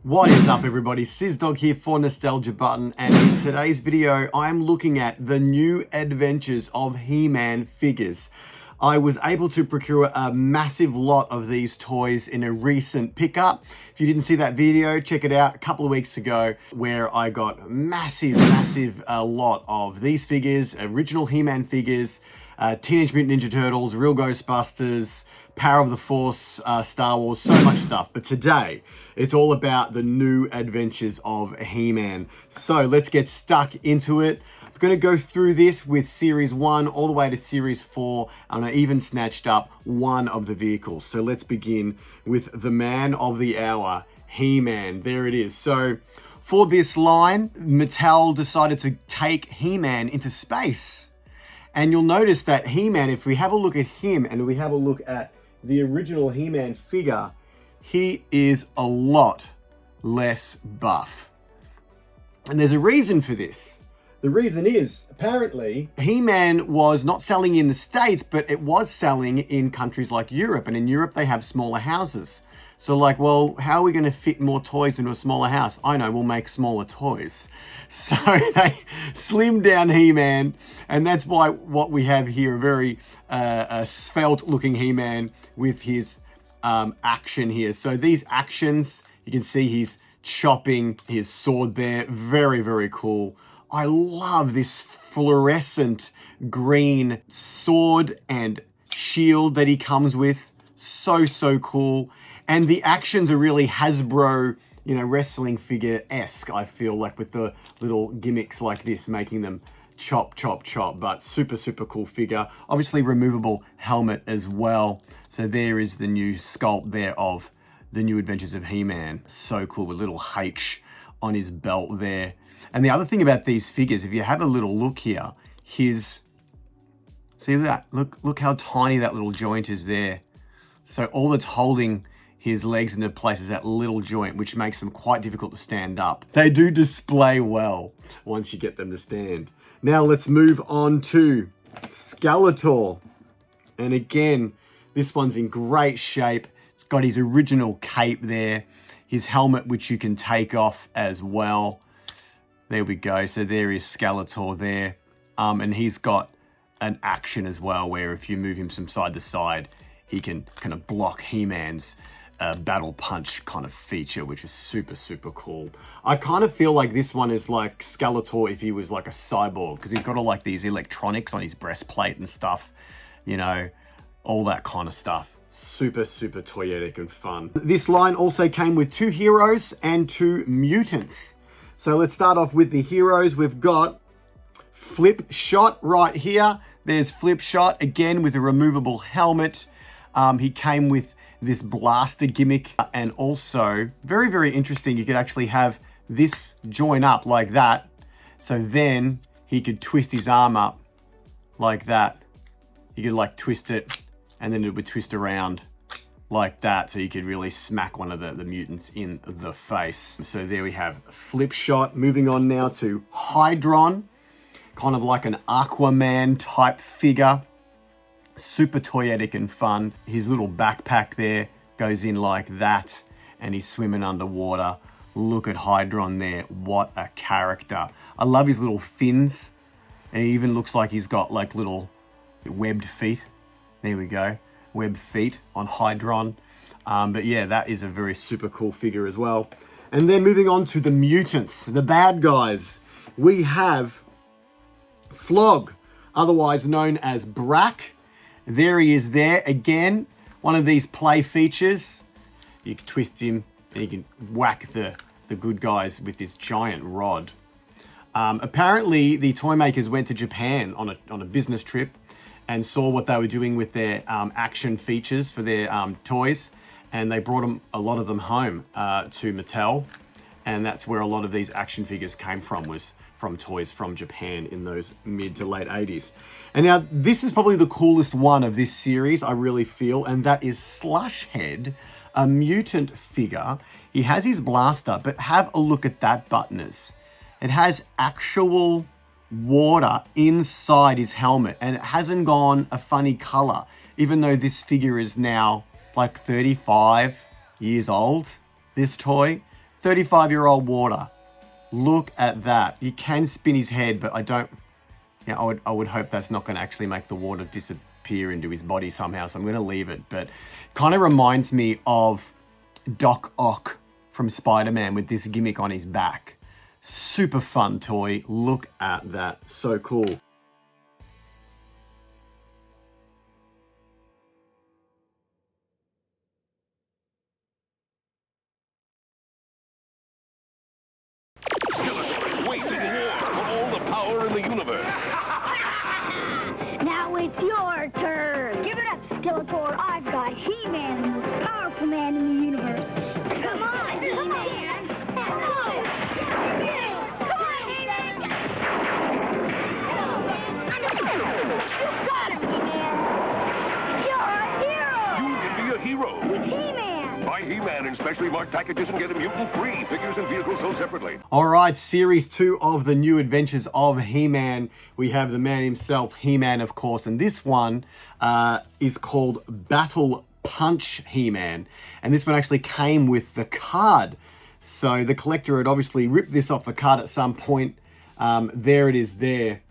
What is up, everybody? Sizdog here for Nostalgia Button, and in today's video I'm looking at the new adventures of He-Man figures. I was able to procure a massive lot of these toys in a recent pickup. If you didn't see that video, check it out a couple of weeks ago where I got a massive lot of these figures, original He-Man figures, Teenage Mutant Ninja Turtles, Real Ghostbusters, Power of the Force, Star Wars, so much stuff. But today, it's all about the new adventures of He-Man. So let's get stuck into it. I'm going to go through this with Series 1 all the way to Series 4, and I even snatched up one of the vehicles. So let's begin with the man of the hour, He-Man. There it is. So for this line, Mattel decided to take He-Man into space. And you'll notice that He-Man, if we have a look at him and we have a look at the original He-Man figure, he is a lot less buff. And there's a reason for this. The reason is, apparently, He-Man was not selling in the States, but it was selling in countries like Europe. And in Europe, they have smaller houses. So like, well, how are we going to fit more toys into a smaller house? I know, we'll make smaller toys. So they slimmed down He-Man, and that's why what we have here, a very svelte-looking He-Man with his action here. So these actions, you can see he's chopping his sword there. Very, very cool. I love this fluorescent green sword and shield that he comes with. So cool. And the actions are really Hasbro, wrestling figure-esque, I feel like, with the little gimmicks like this, making them chop. But super cool figure. Obviously removable helmet as well. So there is the new sculpt there of the new adventures of He-Man. So cool, with little H on his belt there. And the other thing about these figures, if you have a little look here, see that? Look how tiny that little joint is there. So all that's holding his legs into place is that little joint, which makes them quite difficult to stand up. They do display well once you get them to stand. Now let's move on to Skeletor. And again, this one's in great shape. It's got his original cape there, his helmet, which you can take off as well. There we go. So there is Skeletor there. And he's got an action as well, where if you move him from side to side, he can kind of block He-Man's battle punch kind of feature, which is super cool. I kind of feel like this one is like Skeletor if he was like a cyborg, because he's got all like these electronics on his breastplate and stuff, all that kind of stuff. Super toyetic and fun. This line also came with 2 heroes and 2 mutants. So let's start off with the heroes. We've got Flip Shot right here. There's Flip Shot, again with a removable helmet. He came with this blaster gimmick, and also very interesting, you could actually have this join up like that, so then he could twist his arm up like that. You could like twist it, and then it would twist around like that, so you could really smack one of the mutants in the face. So there we have Flip Shot. Moving on now to Hydron, kind of like an Aquaman type figure. Super toyetic and fun. His little backpack there goes in like that, and he's swimming underwater. Look at Hydron there. What a character. I love his little fins, and he even looks like he's got like little webbed feet. There we go. Webbed feet on Hydron. But yeah, that is a very super cool figure as well. And then moving on to the mutants, the bad guys. We have Flog, otherwise known as Brack. There he is there. Again, one of these play features. You can twist him and you can whack the good guys with this giant rod. Apparently, the toy makers went to Japan on a business trip and saw what they were doing with their action features for their toys. And they brought a lot of them home to Mattel. And that's where a lot of these action figures came from, was from toys from Japan in those mid to late 80s. And now this is probably the coolest one of this series, I really feel, and that is Slushhead, a mutant figure. He has his blaster, but have a look at that, Buttoners. It has actual water inside his helmet, and it hasn't gone a funny color, even though this figure is now like 35 years old, this toy. 35-year-old water. Look at that. You can spin his head, but I don't... Yeah, I would hope that's not going to actually make the water disappear into his body somehow, so I'm going to leave it. But kind of reminds me of Doc Ock from Spider-Man with this gimmick on his back. Super fun toy. Look at that. So cool. Now it's your turn. Give it up, Skeletor. I've got He-Man, the most powerful man in the universe. Come on, He-Man. Come on, He-Man. You got him, He-Man. You're a hero. You can be a hero. With He-Man. Buy He-Man in specially marked packages and get him mutant-free. Figures and vehicles sold separately. All right, Series 2 of the New Adventures of He-Man. We have the man himself, He-Man, of course, and this one is called Battle Punch He-Man. And this one actually came with the card. So the collector had obviously ripped this off the card at some point. There it is there.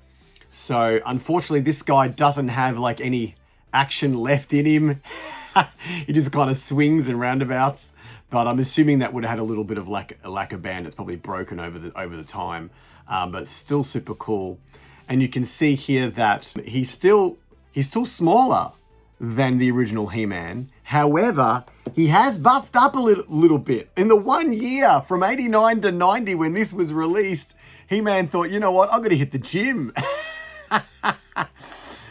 So unfortunately, this guy doesn't have like any action left in him. He just kind of swings and roundabouts. But I'm assuming that would have had a little bit of a lacquer band. It's probably broken over the time. But still super cool. And you can see here that he's still smaller than the original He-Man. However, he has buffed up a little bit. In the 1 year from 89 to 90 when this was released, He-Man thought, you know what, I'm going to hit the gym.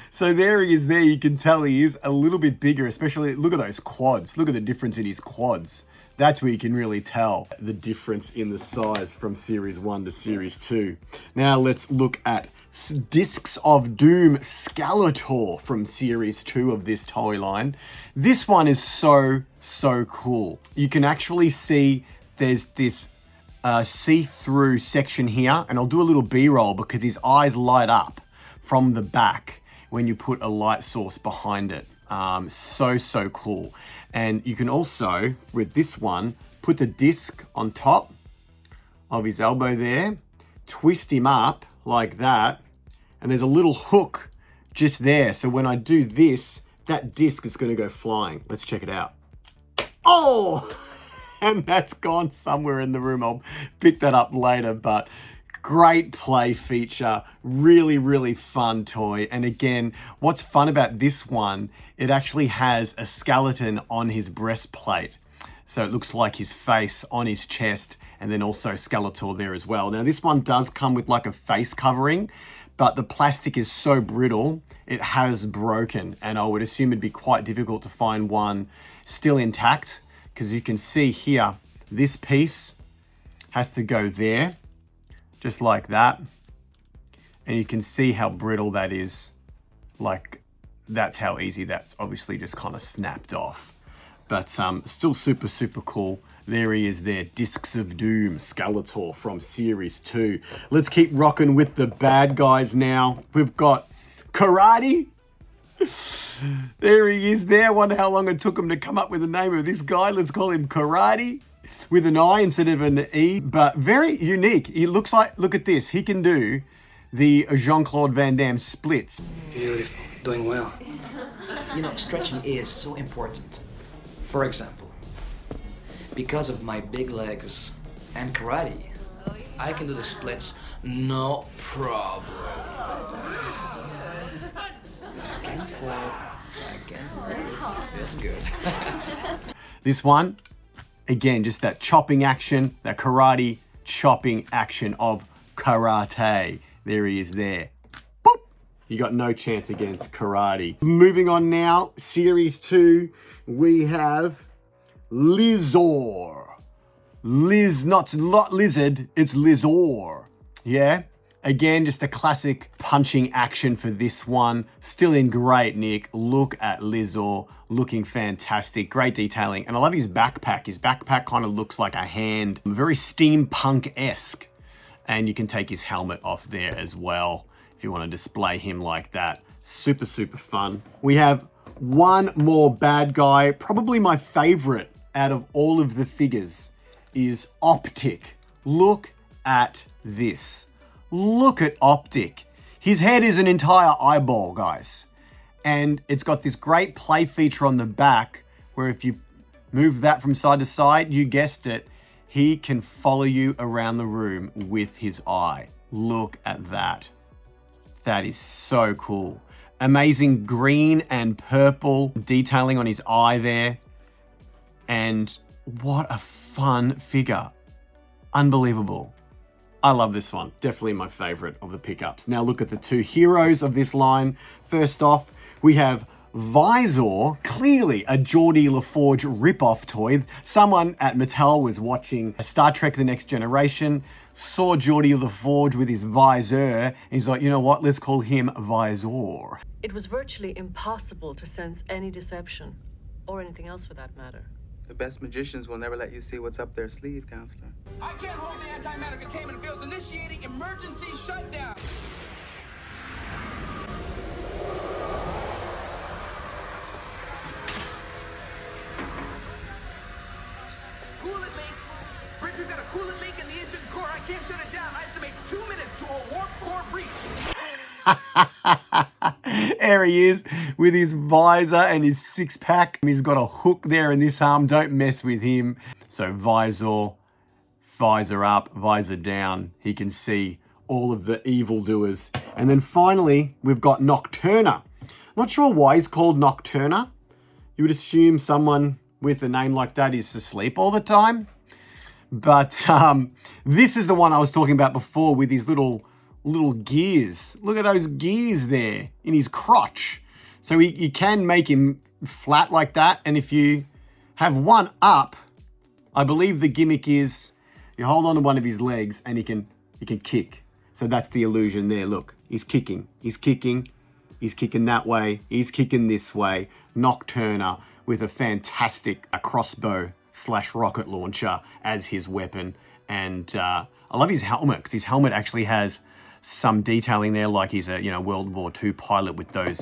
So there he is there. You can tell he is a little bit bigger, especially look at those quads. Look at the difference in his quads. That's where you can really tell the difference in the size from Series 1 to Series 2. Now let's look at Discs of Doom Skeletor from Series 2 of this toy line. This one is so cool. You can actually see there's this see-through section here, and I'll do a little B-roll because his eyes light up from the back when you put a light source behind it. So cool. And you can also, with this one, put the disc on top of his elbow there, twist him up like that, and there's a little hook just there. So when I do this, that disc is going to go flying. Let's check it out. Oh! And that's gone somewhere in the room. I'll pick that up later, but great play feature. Really fun toy. And again, what's fun about this one, it actually has a skeleton on his breastplate. So it looks like his face on his chest, and then also Skeletor there as well. Now this one does come with like a face covering, but the plastic is so brittle, it has broken. And I would assume it'd be quite difficult to find one still intact, because you can see here, this piece has to go there, just like that. And you can see how brittle that is. Like, that's how easy that's obviously just kind of snapped off. But still super cool. There he is there, Discs of Doom, Skeletor from Series 2. Let's keep rocking with the bad guys now. We've got Karate. There he is there. Wonder how long it took him to come up with the name of this guy. Let's call him Karate with an I instead of an E, but very unique. He looks like, look at this. He can do the Jean-Claude Van Damme splits. Beautiful, doing well. You know, stretching is so important. For example, because of my big legs and karate, I can do the splits no problem. Back and forth, back and forth. Feels good. This one, again, just that chopping action, that karate chopping action of karate. There he is there. Boop! You got no chance against karate. Moving on now, Series 2, we have Lizor. Not lizard, it's Lizor. Yeah? Again, just a classic punching action for this one. Still in great nick. Look at Lizor, looking fantastic. Great detailing. And I love his backpack. His backpack kind of looks like a hand. Very steampunk-esque. And you can take his helmet off there as well if you want to display him like that. Super fun. We have one more bad guy, probably my favorite out of all of the figures. is Optic. Look at this. Look at Optic. His head is an entire eyeball, guys. And it's got this great play feature on the back where if you move that from side to side, you guessed it, he can follow you around the room with his eye. Look at that. That is so cool. Amazing green and purple detailing on his eye there. And what a fun figure. Unbelievable. I love this one. Definitely my favorite of the pickups. Now look at the two heroes of this line. First off, we have Visor, clearly a Geordie LaForge rip-off toy. Someone at Mattel was watching Star Trek The Next Generation, saw Geordie LaForge with his visor, and he's like, you know what, let's call him Visor. It was virtually impossible to sense any deception, or anything else for that matter. The best magicians will never let you see what's up their sleeve, counselor. I can't hold the antimatter containment fields initiating emergency shutdown. Coolant leak. Bridger's got a coolant leak in the engine core. I can't shut it down. I estimate 2 minutes to a warp core breach. There he is with his visor and his six-pack. He's got a hook there in this arm. Don't mess with him. So visor up, visor down. He can see all of the evildoers. And then finally, we've got Nocturna. Not sure why he's called Nocturna. You would assume someone with a name like that is asleep all the time. But this is the one I was talking about before with his little gears. Look at those gears there in his crotch. So you can make him flat like that. And if you have one up, I believe the gimmick is you hold on to one of his legs and he can kick. So that's the illusion there. Look, he's kicking. He's kicking that way. He's kicking this way. Nocturna with a fantastic crossbow / rocket launcher as his weapon. And I love his helmet because his helmet actually has some detailing there, like he's a World War II pilot with those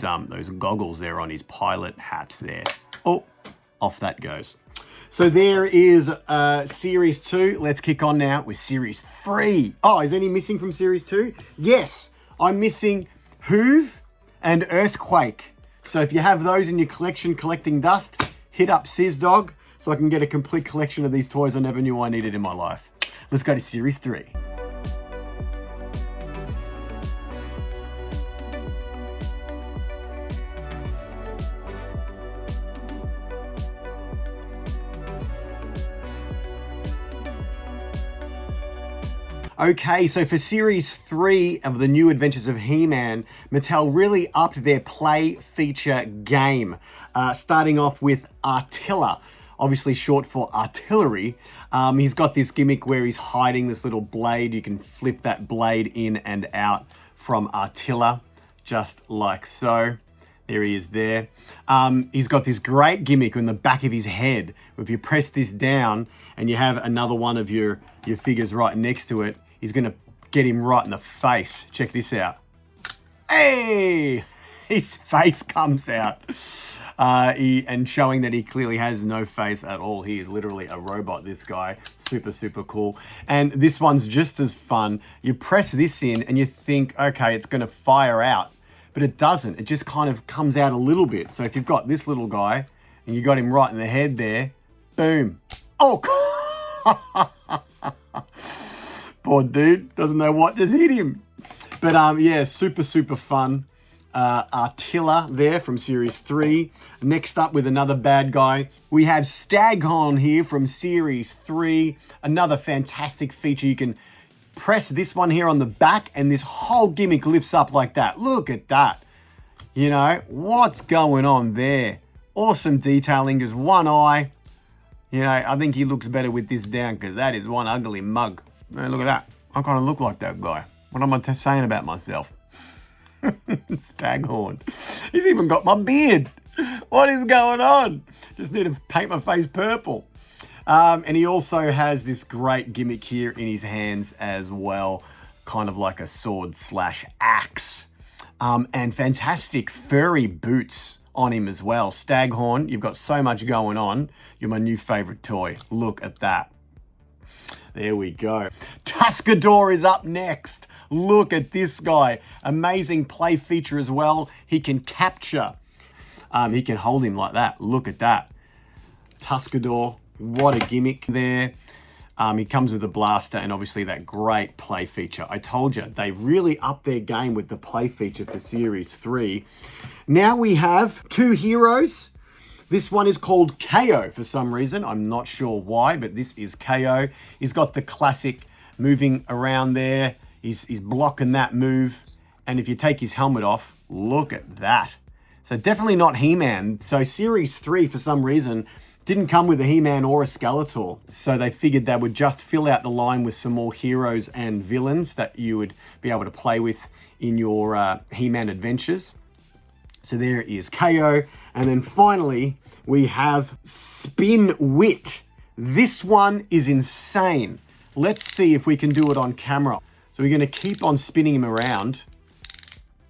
goggles there on his pilot hat there. Oh, off that goes. So there is Series 2. Let's kick on now with Series 3. Oh, is any missing from Series 2? Yes, I'm missing Hoove and Earthquake. So if you have those in your collection collecting dust, hit up SizDog so I can get a complete collection of these toys I never knew I needed in my life. Let's go to Series 3. Okay, so for Series 3 of the New Adventures of He-Man, Mattel really upped their play feature game, starting off with Artilla, obviously short for artillery. He's got this gimmick where he's hiding this little blade. You can flip that blade in and out from Artilla, just like so. There he is there. He's got this great gimmick on the back of his head. If you press this down and you have another one of your figures right next to it, he's going to get him right in the face. Check this out. Hey! His face comes out. And showing that he clearly has no face at all. He is literally a robot, this guy. Super, super cool. And this one's just as fun. You press this in and you think, okay, it's going to fire out. But it doesn't. It just kind of comes out a little bit. So if you've got this little guy and you got him right in the head there, boom. Oh, poor dude doesn't know what just hit him. But yeah, super, super fun. Artilla there from Series 3. Next up with another bad guy, we have Staghorn here from Series 3. Another fantastic feature. You can press this one here on the back and this whole gimmick lifts up like that. Look at that. You know, what's going on there? Awesome detailing, just one eye. You know, I think he looks better with this down because that is one ugly mug. Man, look at that. I kind of look like that guy. What am I saying about myself? Staghorn. He's even got my beard. What is going on? Just need to paint my face purple. And he also has this great gimmick here in his hands as well. Kind of like a sword / axe. And fantastic furry boots on him as well. Staghorn, you've got so much going on. You're my new favorite toy. Look at that. There we go. Tuscador is up next. Look at this guy. Amazing play feature as well. He can capture. He can hold him like that. Look at that. Tuscador, what a gimmick there. He comes with a blaster and obviously that great play feature. I told you, they really upped their game with the play feature for Series 3. Now we have 2 heroes. This one is called KO for some reason. I'm not sure why, but this is KO. He's got the classic moving around there. He's blocking that move. And if you take his helmet off, look at that. So definitely not He-Man. So Series 3, for some reason, didn't come with a He-Man or a Skeletor. So they figured they would just fill out the line with some more heroes and villains that you would be able to play with in your He-Man adventures. So there is KO. And then finally, we have Spin Wit. This one is insane. Let's see if we can do it on camera. So we're going to keep on spinning him around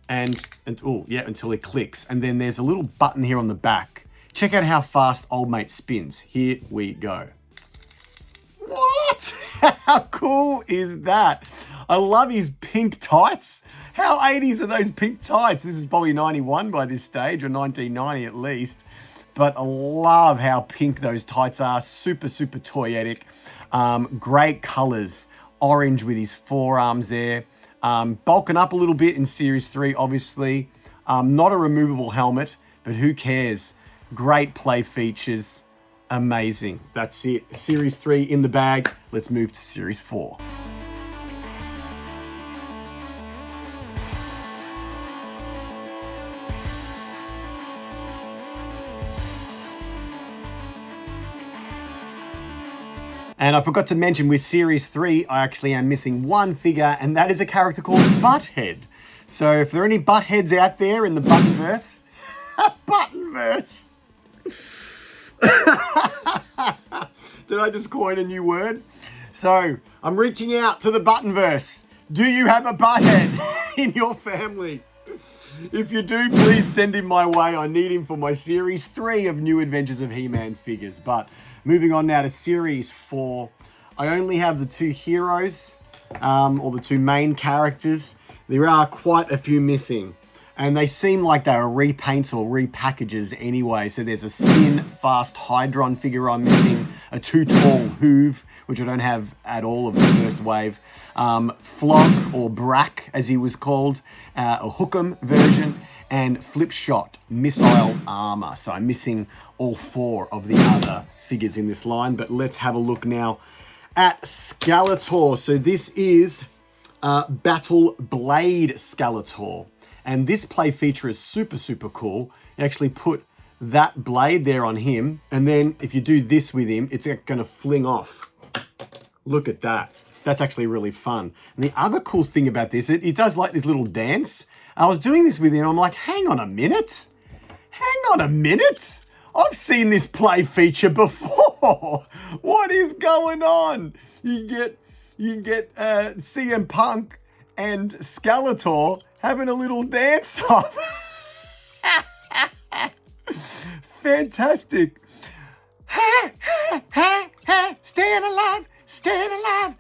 until he clicks. And then there's a little button here on the back. Check out how fast old mate spins. Here we go. What? How cool is that? I love his pink tights. How 80s are those pink tights? This is probably 91 by this stage, or 1990 at least. But I love how pink those tights are. Super, super toyetic. Great colors. Orange with his forearms there. Bulking up a little bit in Series 3, obviously. Not a removable helmet, but who cares? Great play features. Amazing. That's it. Series 3 in the bag. Let's move to Series 4. And I forgot to mention with Series 3, I actually am missing one figure, and that is a character called Butthead. So if there are any Buttheads out there in the Buttonverse, Buttonverse. Did I just coin a new word? So I'm reaching out to the Buttonverse. Do you have a Butthead in your family? If you do, please send him my way. I need him for my Series 3 of New Adventures of He-Man figures. But moving on now to Series 4. I only have the 2 heroes, or the 2 main characters. There are quite a few missing. And they seem like they are repaints or repackages anyway. So there's a Spin Fast Hydron figure I'm missing. A Too Tall Hoove, which I don't have at all of the first wave. Flog, or Brack, as he was called. A Hookem version. And Flip Shot Missile Armor. So I'm missing all 4 of the other figures in this line. But let's have a look now at Skeletor. So this is Battle Blade Skeletor. And this play feature is super, super cool. You actually put that blade there on him. And then if you do this with him, it's going to fling off. Look at that. That's actually really fun. And the other cool thing about this, it does like this little dance. I was doing this with him. I'm like, hang on a minute. Hang on a minute. I've seen this play feature before. What is going on? You get CM Punk and Skeletor having a little dance off. Fantastic. Staying alive, staying alive.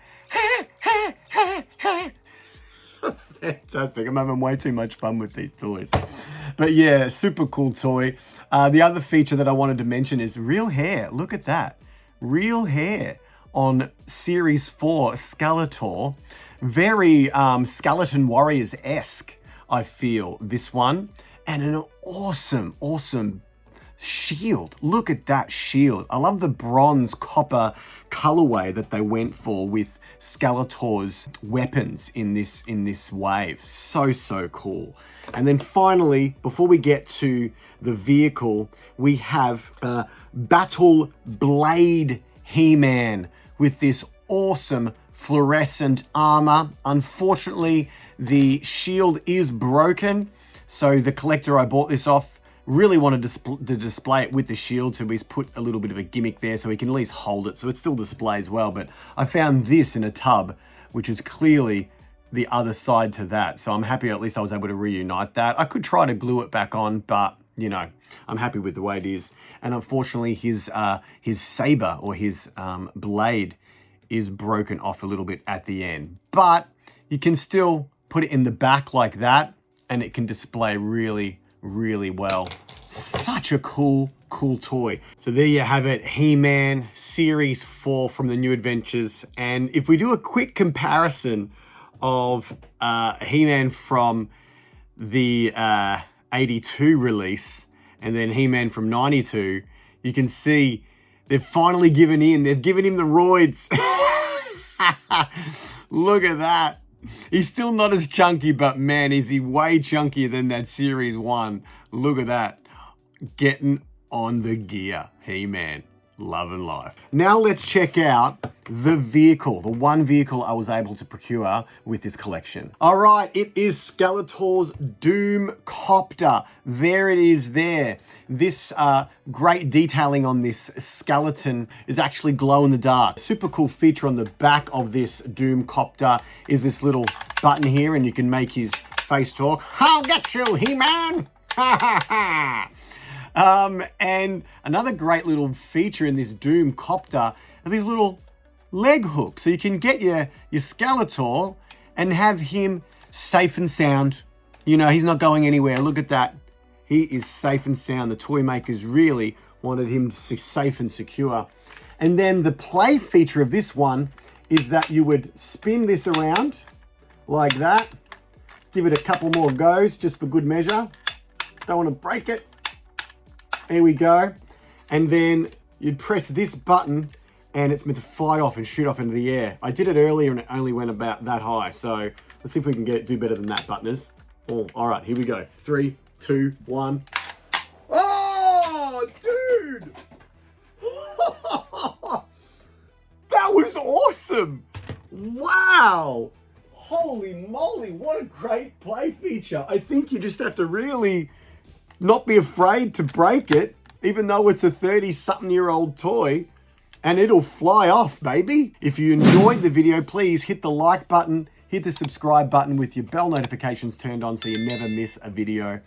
Fantastic. I'm having way too much fun with these toys. But yeah, super cool toy. The other feature that I wanted to mention is real hair. Look at that. Real hair on Series 4 Skeletor. Very Skeleton Warriors-esque, I feel, this one. And an awesome, awesome shield. Look at that shield. I love the bronze copper colorway that they went for with Skeletor's weapons in this wave. So cool. And then finally, before we get to the vehicle, we have Battle Blade He-Man with this awesome fluorescent armor. Unfortunately, the shield is broken. So the collector I bought this off really wanted to display it with the shield, so he's put a little bit of a gimmick there so he can at least hold it, so it still displays well. But I found this in a tub, which is clearly the other side to that. So I'm happy at least I was able to reunite that. I could try to glue it back on, but you know, I'm happy with the way it is. And unfortunately, his saber or his blade is broken off a little bit at the end. But you can still put it in the back like that, and it can display really, really well. Such a cool toy. So there you have it, He-Man Series 4 from the New Adventures. And if we do a quick comparison of He-Man from the 82 release and then He-Man from 92, you can see they've finally given in. They've given him the roids. Look at that. He's still not as chunky, but man, is he way chunkier than that Series 1. Look at that. Getting on the gear, He-Man. Love and life. Now let's check out the vehicle, the one vehicle I was able to procure with this collection. All right, it is Skeletor's Doom Copter. There it is there. This great detailing on this skeleton is actually glow in the dark. Super cool feature on the back of this Doom Copter is this little button here, and you can make his face talk. I'll get you, He-Man! Ha ha ha! And another great little feature in this Doom Copter are these little leg hooks. So you can get your Skeletor and have him safe and sound. You know, he's not going anywhere. Look at that. He is safe and sound. The toy makers really wanted him safe and secure. And then the play feature of this one is that you would spin this around like that. Give it a couple more goes just for good measure. Don't want to break it. There we go. And then you'd press this button and it's meant to fly off and shoot off into the air. I did it earlier and it only went about that high. So let's see if we can do better than that, buttoners. Oh, all right, here we go. 3, 2, 1. Oh, dude! That was awesome! Wow! Holy moly, what a great play feature. I think you just have to really not be afraid to break it, even though it's a 30-something-year-old toy, and it'll fly off, baby. If you enjoyed the video, please hit the like button, hit the subscribe button with your bell notifications turned on so you never miss a video.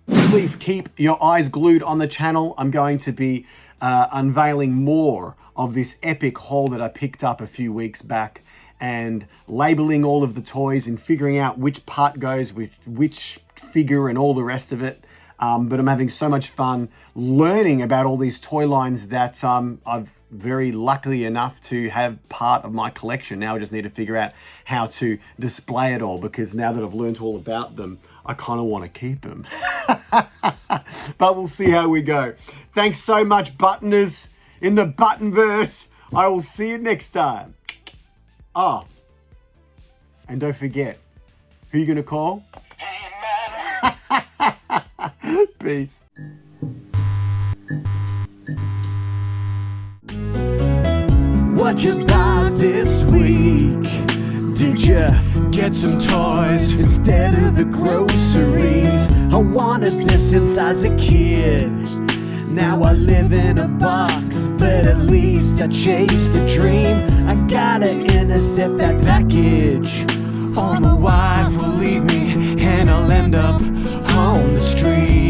Please keep your eyes glued on the channel. I'm going to be unveiling more of this epic haul that I picked up a few weeks back and labeling all of the toys and figuring out which part goes with which figure and all the rest of it. But I'm having so much fun learning about all these toy lines that I've very lucky enough to have part of my collection. Now I just need to figure out how to display it all, because now that I've learned all about them, I kind of want to keep them. But we'll see how we go. Thanks so much, buttoners in the Buttonverse. I will see you next time. Oh, and don't forget, who are you going to call? Peace. What you buy this week? Did you get some toys instead of the groceries? I wanted this since I was a kid. Now I live in a box, but at least I chased the dream. I gotta intercept that package, or my wife will leave me and I'll end up on the street.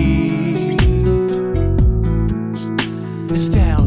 Nostalgia.